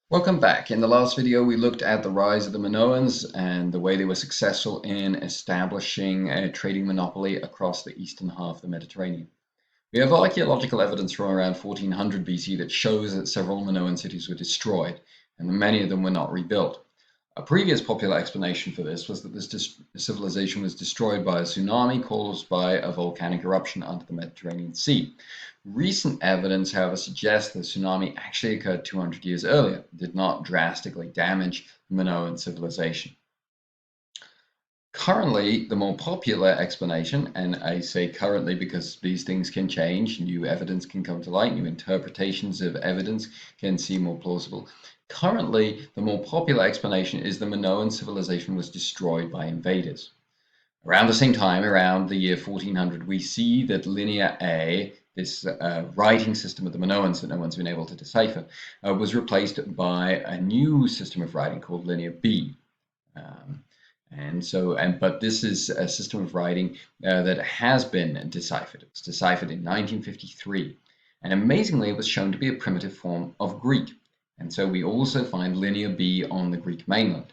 Welcome back. In the last video, we looked at the rise of the Minoans and the way they were successful in establishing a trading monopoly across the eastern half of the Mediterranean. We have archaeological evidence from around 1400 BC that shows that several Minoan cities were destroyed, and many of them were not rebuilt. A previous popular explanation for this was that this civilization was destroyed by a tsunami caused by a volcanic eruption under the Mediterranean Sea. Recent evidence, however, suggests the tsunami actually occurred 200 years earlier, did not drastically damage the Minoan civilization. Currently, the more popular explanation, and I say currently because these things can change, new evidence can come to light, new interpretations of evidence can seem more plausible. Currently, the more popular explanation is the Minoan civilization was destroyed by invaders. Around the same time, around the year 1400, we see that Linear A, this writing system of the Minoans that no one's been able to decipher, was replaced by a new system of writing called Linear B. But this is a system of writing that has been deciphered. It was deciphered in 1953, and amazingly, it was shown to be a primitive form of Greek. And so we also find Linear B on the Greek mainland.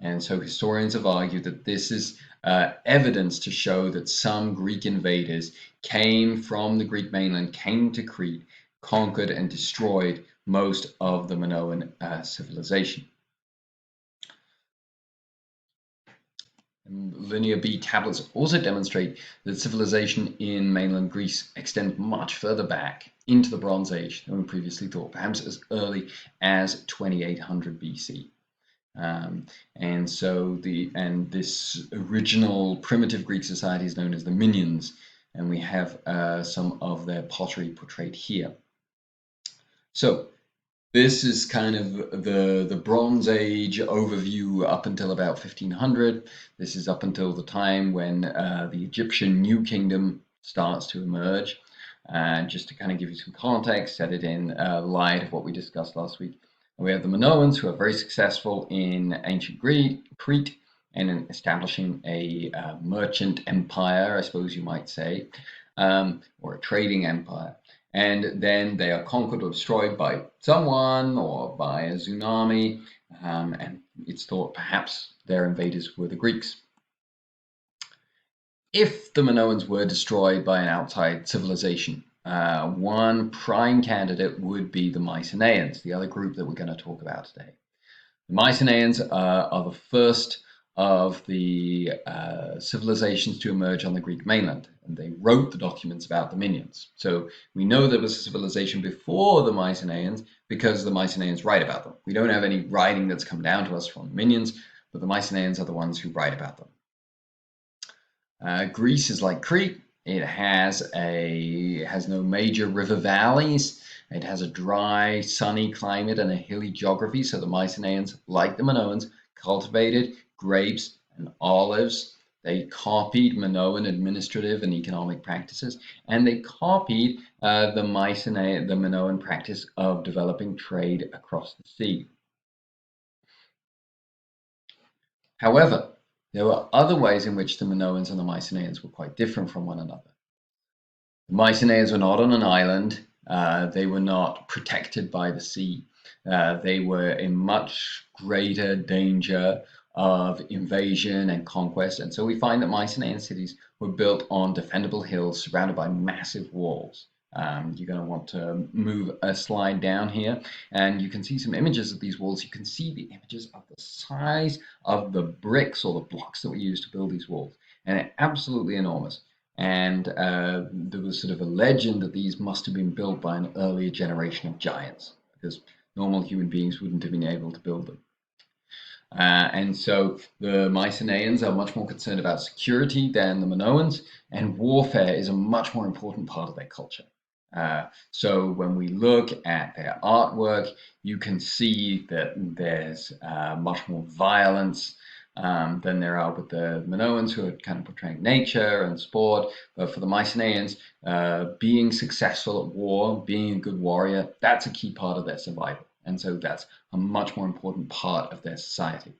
And so historians have argued that this is evidence to show that some Greek invaders came from the Greek mainland, came to Crete, conquered and destroyed most of the Minoan civilization. And Linear B tablets also demonstrate that civilization in mainland Greece extends much further back into the Bronze Age than we previously thought, perhaps as early as 2800 BC. This original primitive Greek society is known as the Myceneans, and we have some of their pottery portrayed here. So this is kind of the Bronze Age overview up until about 1500. This is up until the time when the Egyptian New Kingdom starts to emerge. And just to kind of give you some context, set it in light of what we discussed last week. We have the Minoans, who are very successful in ancient Crete and in establishing a merchant empire, I suppose you might say, or a trading empire. And then they are conquered or destroyed by someone or by a tsunami, and it's thought perhaps their invaders were the Greeks. If the Minoans were destroyed by an outside civilization, one prime candidate would be the Mycenaeans, the other group that we're going to talk about today. The Mycenaeans are the first of the civilizations to emerge on the Greek mainland, and they wrote the documents about the Mycenaeans. So we know there was a civilization before the Mycenaeans because the Mycenaeans write about them. We don't have any writing that's come down to us from the Mycenaeans, but the Mycenaeans are the ones who write about them. Greece is like Crete. It has no major river valleys. It has a dry, sunny climate and a hilly geography. So the Mycenaeans, like the Minoans, cultivated grapes and olives. They copied Minoan administrative and economic practices, and they copied the Minoan practice of developing trade across the sea. However, there were other ways in which the Minoans and the Mycenaeans were quite different from one another. The Mycenaeans were not on an island. They were not protected by the sea. They were in much greater danger of invasion and conquest. And so we find that Mycenaean cities were built on defendable hills surrounded by massive walls. You're going to want to move a slide down here, and you can see some images of these walls. You can see the images of the size of the bricks or the blocks that were used to build these walls, and they're absolutely enormous. And there was sort of a legend that these must have been built by an earlier generation of giants, because normal human beings wouldn't have been able to build them. And so the Mycenaeans are much more concerned about security than the Minoans, and warfare is a much more important part of their culture. So when we look at their artwork, you can see that there's much more violence than there are with the Minoans, who are kind of portraying nature and sport. But for the Mycenaeans, being successful at war, being a good warrior, that's a key part of their survival. And so that's a much more important part of their society.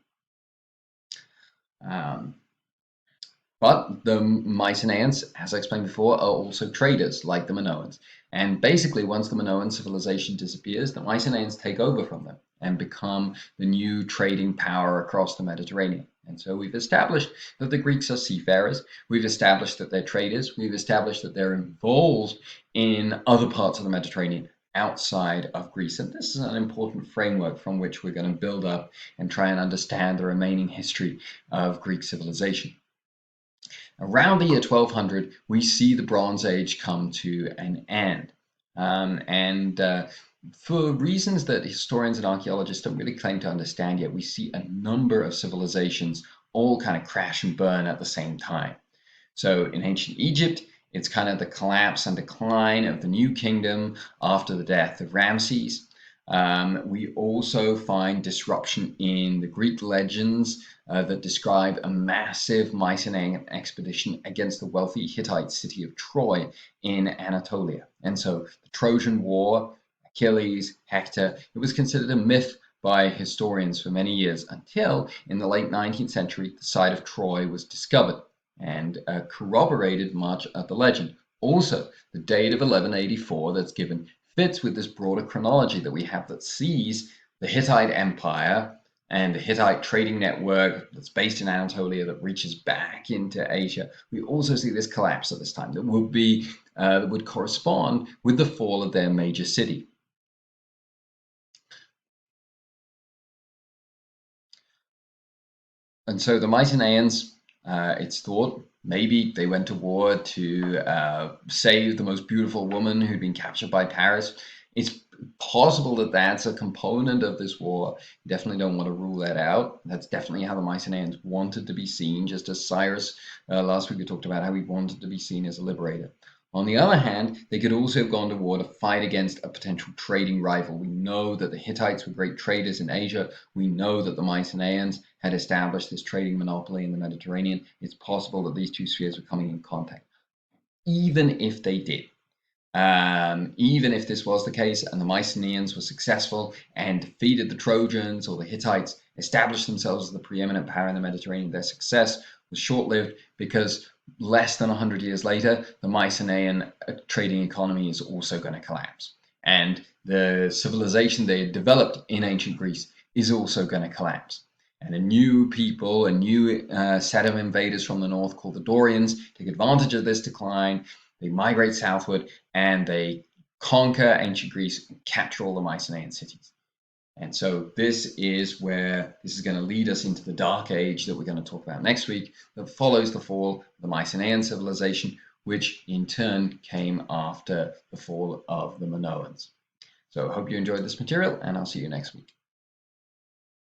But the Mycenaeans, as I explained before, are also traders like the Minoans. And basically, once the Minoan civilization disappears, the Mycenaeans take over from them. and become the new trading power across the Mediterranean. And so we've established that the Greeks are seafarers, we've established that they're traders, we've established that they're involved in other parts of the Mediterranean outside of Greece. And this is an important framework from which we're going to build up and try and understand the remaining history of Greek civilization. Around the year 1200, we see the Bronze Age come to an end. For reasons that historians and archaeologists don't really claim to understand yet, we see a number of civilizations all kind of crash and burn at the same time. So in ancient Egypt, it's kind of the collapse and decline of the new kingdom after the death of Ramses. We also find disruption in the Greek legends that describe a massive Mycenaean expedition against the wealthy Hittite city of Troy in Anatolia. And so the Trojan War, Achilles, Hector, it was considered a myth by historians for many years until in the late 19th century, the site of Troy was discovered and corroborated much of the legend. Also, the date of 1184 that's given fits with this broader chronology that we have that sees the Hittite Empire and the Hittite trading network that's based in Anatolia that reaches back into Asia. We also see this collapse at this time that would correspond with the fall of their major city. And so the Mycenaeans, it's thought, maybe they went to war to save the most beautiful woman who'd been captured by Paris. It's possible that that's a component of this war. You definitely don't want to rule that out. That's definitely how the Mycenaeans wanted to be seen, just as Cyrus, last week we talked about how he wanted to be seen as a liberator. On the other hand, they could also have gone to war to fight against a potential trading rival. We know that the Hittites were great traders in Asia. We know that the Mycenaeans had established this trading monopoly in the Mediterranean. It's possible that these two spheres were coming in contact. Even if they did, even if this was the case and the Mycenaeans were successful and defeated the Trojans or the Hittites, established themselves as the preeminent power in the Mediterranean, their success was short-lived because less than 100 years later, the Mycenaean trading economy is also going to collapse. And the civilization they had developed in ancient Greece is also going to collapse. And a new people, a new set of invaders from the north called the Dorians take advantage of this decline. They migrate southward and they conquer ancient Greece and capture all the Mycenaean cities. And so this is where this is going to lead us into the Dark Age that we're going to talk about next week, that follows the fall of the Mycenaean civilization, which in turn came after the fall of the Minoans. So I hope you enjoyed this material, and I'll see you next week.